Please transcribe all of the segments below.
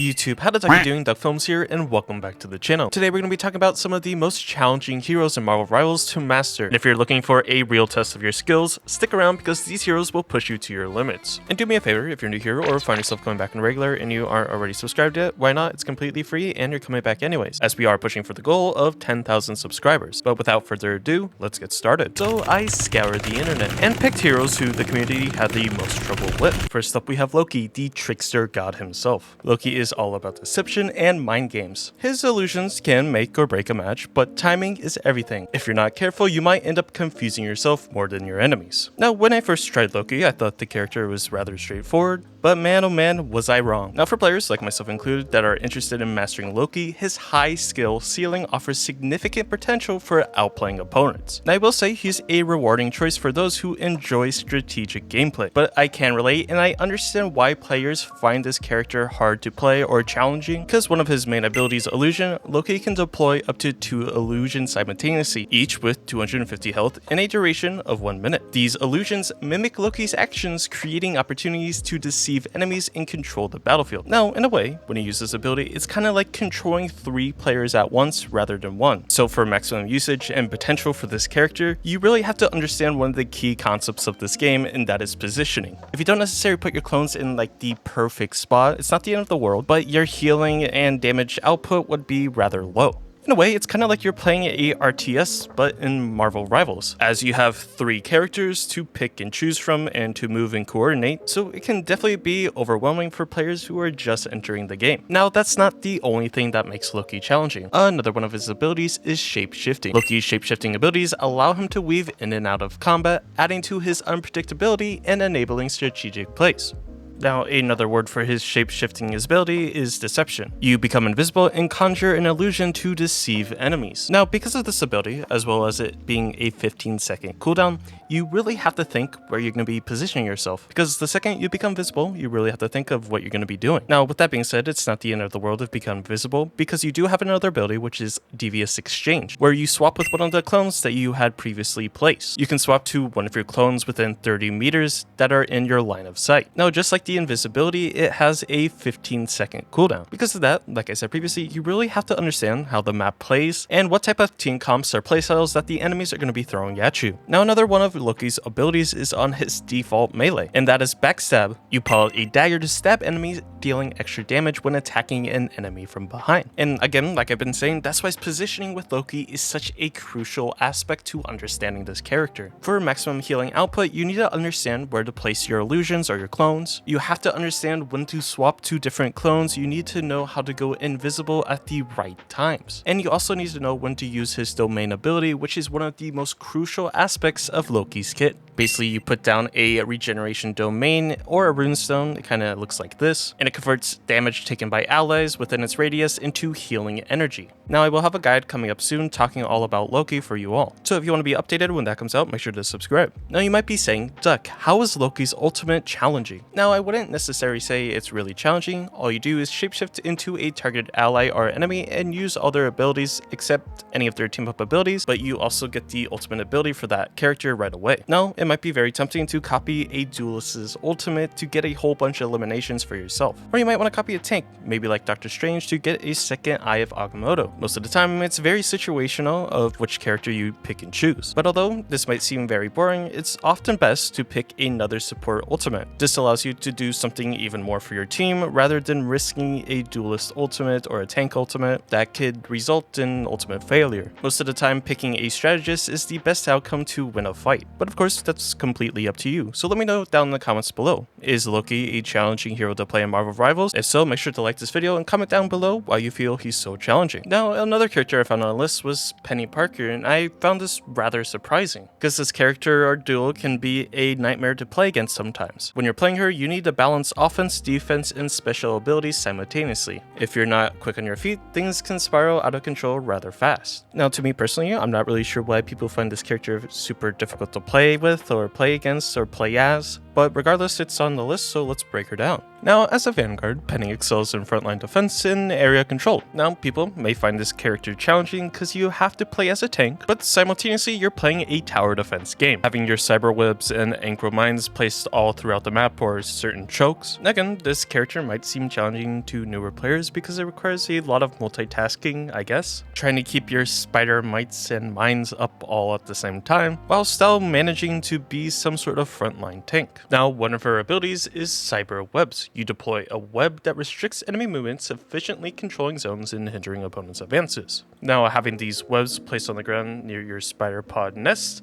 YouTube, how the duck you doing? Duck Films here, and welcome back to the channel. Today we're going to be talking about some of the most challenging heroes in Marvel Rivals to master. And if you're looking for a real test of your skills, stick around because these heroes will push you to your limits. And do me a favor, if you're new here or find yourself coming back in regular and you aren't already subscribed yet, why not? It's completely free and you're coming back anyways, as we are pushing for the goal of 10,000 subscribers. But without further ado, let's get started. So I scoured the internet and picked heroes who the community had the most trouble with. First up we have Loki, the trickster god himself. Loki is all about deception and mind games. His illusions can make or break a match, but timing is everything. If you're not careful, you might end up confusing yourself more than your enemies. Now, when I first tried Loki, I thought the character was rather straightforward, but man oh man was I wrong. Now for players, like myself included, that are interested in mastering Loki, his high skill ceiling offers significant potential for outplaying opponents. Now I will say he's a rewarding choice for those who enjoy strategic gameplay, but I can relate and I understand why players find this character hard to play or challenging, because one of his main abilities, Illusion, Loki can deploy up to 2 illusions simultaneously, each with 250 health in a duration of 1 minute. These illusions mimic Loki's actions, creating opportunities to deceive enemies and control the battlefield. Now, in a way, when you use this ability, it's kind of like controlling 3 players at once rather than 1. So for maximum usage and potential for this character, you really have to understand one of the key concepts of this game, and that is positioning. If you don't necessarily put your clones in like the perfect spot, it's not the end of the world, but your healing and damage output would be rather low. In a way, it's kind of like you're playing a RTS, but in Marvel Rivals, as you have 3 characters to pick and choose from and to move and coordinate, so it can definitely be overwhelming for players who are just entering the game. Now, that's not the only thing that makes Loki challenging. Another one of his abilities is shape-shifting. Loki's shape-shifting abilities allow him to weave in and out of combat, adding to his unpredictability and enabling strategic plays. Now, another word for his shape-shifting ability is deception. You become invisible and conjure an illusion to deceive enemies. Now, because of this ability, as well as it being a 15-second cooldown, you really have to think where you're going to be positioning yourself, because the second you become visible, you really have to think of what you're going to be doing. Now, with that being said, it's not the end of the world if become visible, because you do have another ability, which is Devious Exchange, where you swap with one of the clones that you had previously placed. You can swap to one of your clones within 30 meters that are in your line of sight. Now, just like the invisibility, it has a 15-second cooldown. Because of that, like I said previously, you really have to understand how the map plays and what type of team comps or playstyles that the enemies are going to be throwing at you. Now, another one of Loki's abilities is on his default melee, and that is Backstab. You pull out a dagger to stab enemies, dealing extra damage when attacking an enemy from behind. And again, like I've been saying, that's why positioning with Loki is such a crucial aspect to understanding this character. For maximum healing output, you need to understand where to place your illusions or your clones. You have to understand when to swap to different clones. You need to know how to go invisible at the right times. And you also need to know when to use his domain ability, which is one of the most crucial aspects of Loki's kit. Basically, you put down a regeneration domain or a runestone. It kind of looks like this, and it converts damage taken by allies within its radius into healing energy. Now, I will have a guide coming up soon talking all about Loki for you all. So if you want to be updated when that comes out, make sure to subscribe. Now, you might be saying, Duck, how is Loki's ultimate challenging? Now, I wouldn't necessarily say it's really challenging. All you do is shapeshift into a targeted ally or enemy and use all their abilities except any of their team up abilities, but you also get the ultimate ability for that character right away. Now, it might be very tempting to copy a duelist's ultimate to get a whole bunch of eliminations for yourself. Or you might want to copy a tank, maybe like Doctor Strange, to get a second Eye of Agamotto. Most of the time, it's very situational of which character you pick and choose. But although this might seem very boring, it's often best to pick another support ultimate. This allows you to do something even more for your team rather than risking a duelist ultimate or a tank ultimate that could result in ultimate failure. Most of the time, picking a strategist is the best outcome to win a fight. But of course, that's completely up to you. So let me know down in the comments below. Is Loki a challenging hero to play in Marvel Rivals? If so, make sure to like this video and comment down below why you feel he's so challenging. Now, another character I found on the list was Peni Parker, and I found this rather surprising, because this character or duo can be a nightmare to play against sometimes. When you're playing her, you need to balance offense, defense, and special abilities simultaneously. If you're not quick on your feet, things can spiral out of control rather fast. Now, to me personally, I'm not really sure why people find this character super difficult to play with or play against or play as, but regardless, it's on the list, so let's break her down. Now, as a Vanguard, Peni excels in frontline defense and area control. Now, people may find this character challenging because you have to play as a tank, but simultaneously you're playing a tower defense game, having your cyber webs and ankle mines placed all throughout the map or certain chokes. Again, this character might seem challenging to newer players because it requires a lot of multitasking, I guess, trying to keep your spider mites and mines up all at the same time, while still managing to be some sort of frontline tank. Now, one of her abilities is cyber webs. You deploy a web that restricts enemy movements, efficiently controlling zones and hindering opponents' advances. Now, having these webs placed on the ground near your spider pod nest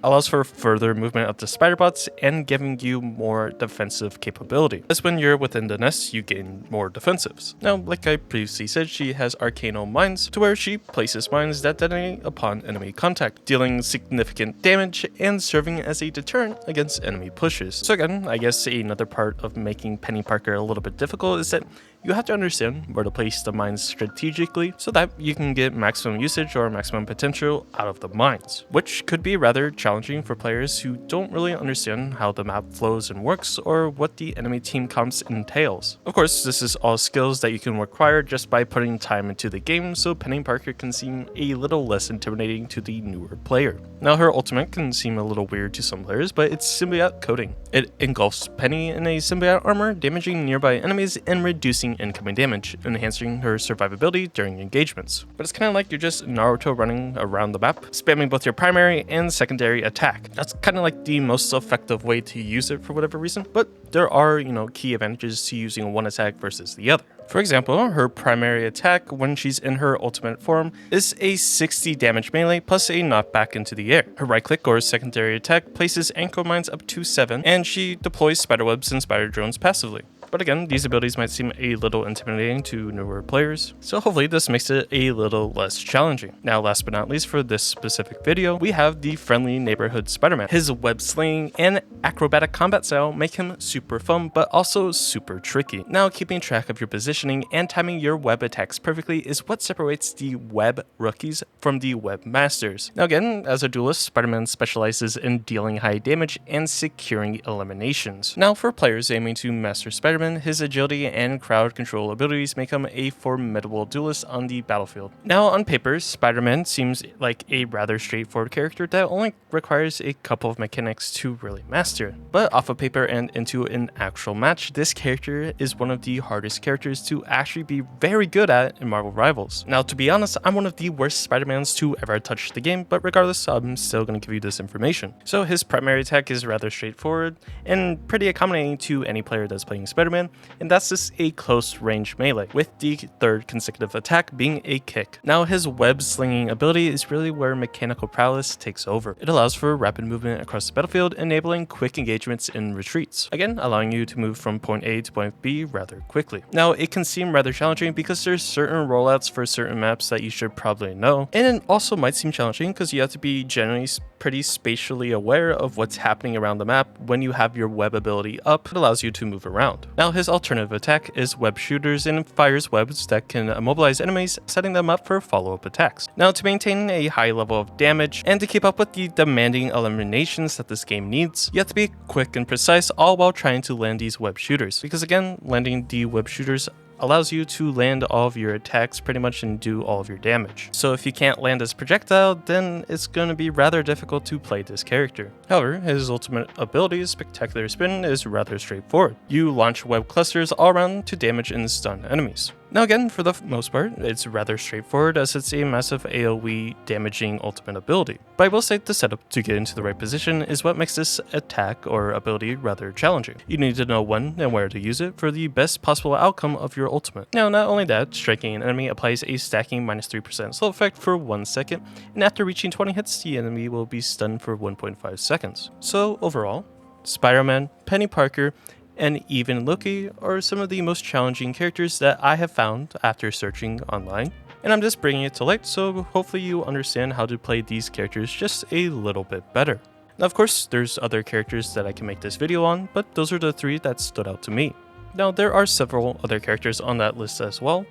allows for further movement of the spider bots and giving you more defensive capability, as when you're within the nest you gain more defensives. Now, like I previously said, she has arcano mines to where she places mines that detonate upon enemy contact, dealing significant damage and serving as a deterrent against enemy pushes. So again, I guess another part of making Peni Parker a little bit difficult is that you have to understand where to place the mines strategically so that you can get maximum usage or maximum potential out of the mines, which could be rather challenging for players who don't really understand how the map flows and works or what the enemy team comps entails. Of course, this is all skills that you can acquire just by putting time into the game, so Peni Parker can seem a little less intimidating to the newer player. Now, her ultimate can seem a little weird to some players, but it's symbiote coating. It engulfs Peni in a symbiote armor, damaging nearby enemies and reducing incoming damage, enhancing her survivability during engagements. But it's kind of like you're just Naruto running around the map, spamming both your primary and secondary attack. That's kind of like the most effective way to use it for whatever reason, but there are, key advantages to using one attack versus the other. For example, her primary attack when she's in her ultimate form is a 60 damage melee plus a knockback into the air. Her right click or secondary attack places ankle mines up to 7, and she deploys spiderwebs and spider drones passively. But again, these abilities might seem a little intimidating to newer players, so hopefully this makes it a little less challenging. Now, last but not least for this specific video, we have the friendly neighborhood Spider-Man. His web slinging and acrobatic combat style make him super fun, but also super tricky. Now, keeping track of your positioning and timing your web attacks perfectly is what separates the web rookies from the web masters. Now again, as a duelist, Spider-Man specializes in dealing high damage and securing eliminations. Now, for players aiming to master Spider-Man, his agility and crowd control abilities make him a formidable duelist on the battlefield. Now, on paper, Spider-Man seems like a rather straightforward character that only requires a couple of mechanics to really master. But off of paper and into an actual match, this character is one of the hardest characters to actually be very good at in Marvel Rivals. Now, to be honest, I'm one of the worst Spider-Mans to ever touch the game, but regardless, I'm still going to give you this information. So his primary attack is rather straightforward and pretty accommodating to any player that's playing Spider-Man, and that's just a close range melee, with the third consecutive attack being a kick. Now, his web slinging ability is really where mechanical prowess takes over. It allows for rapid movement across the battlefield, enabling quick engagements and retreats, again allowing you to move from point A to point B rather quickly. Now, it can seem rather challenging because there's certain rollouts for certain maps that you should probably know, and it also might seem challenging because you have to be generally pretty spatially aware of what's happening around the map when you have your web ability up. It allows you to move around. Now, his alternative attack is web shooters and fires webs that can immobilize enemies, setting them up for follow-up attacks. Now, to maintain a high level of damage and to keep up with the demanding eliminations that this game needs, you have to be quick and precise, all while trying to land these web shooters, because again, landing the web shooters allows you to land all of your attacks pretty much and do all of your damage. So if you can't land this projectile, then it's going to be rather difficult to play this character. However, his ultimate ability, Spectacular Spin, is rather straightforward. You launch web clusters all around to damage and stun enemies. Now again, for the most part, it's rather straightforward as it's a massive AoE damaging ultimate ability. But I will say the setup to get into the right position is what makes this attack or ability rather challenging. You need to know when and where to use it for the best possible outcome of your ultimate. Now, not only that, striking an enemy applies a stacking -3% slow effect for 1 second, and after reaching 20 hits, the enemy will be stunned for 1.5 seconds. So overall, Spider-Man, Peni Parker, and even Loki are some of the most challenging characters that I have found after searching online. And I'm just bringing it to light, so hopefully you understand how to play these characters just a little bit better. Now, of course, there's other characters that I can make this video on, but those are the 3 that stood out to me. Now, there are several other characters on that list as well,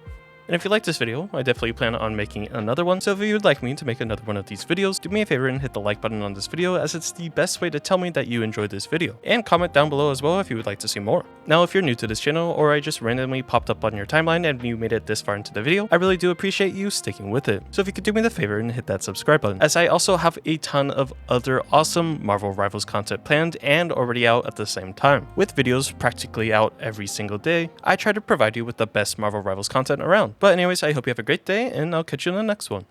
And if you like this video, I definitely plan on making another one, so if you would like me to make another one of these videos, do me a favor and hit the like button on this video, as it's the best way to tell me that you enjoyed this video. And comment down below as well if you would like to see more. Now, if you're new to this channel, or I just randomly popped up on your timeline and you made it this far into the video, I really do appreciate you sticking with it. So if you could do me the favor and hit that subscribe button, as I also have a ton of other awesome Marvel Rivals content planned and already out at the same time. With videos practically out every single day, I try to provide you with the best Marvel Rivals content around. But anyways, I hope you have a great day, and I'll catch you in the next one.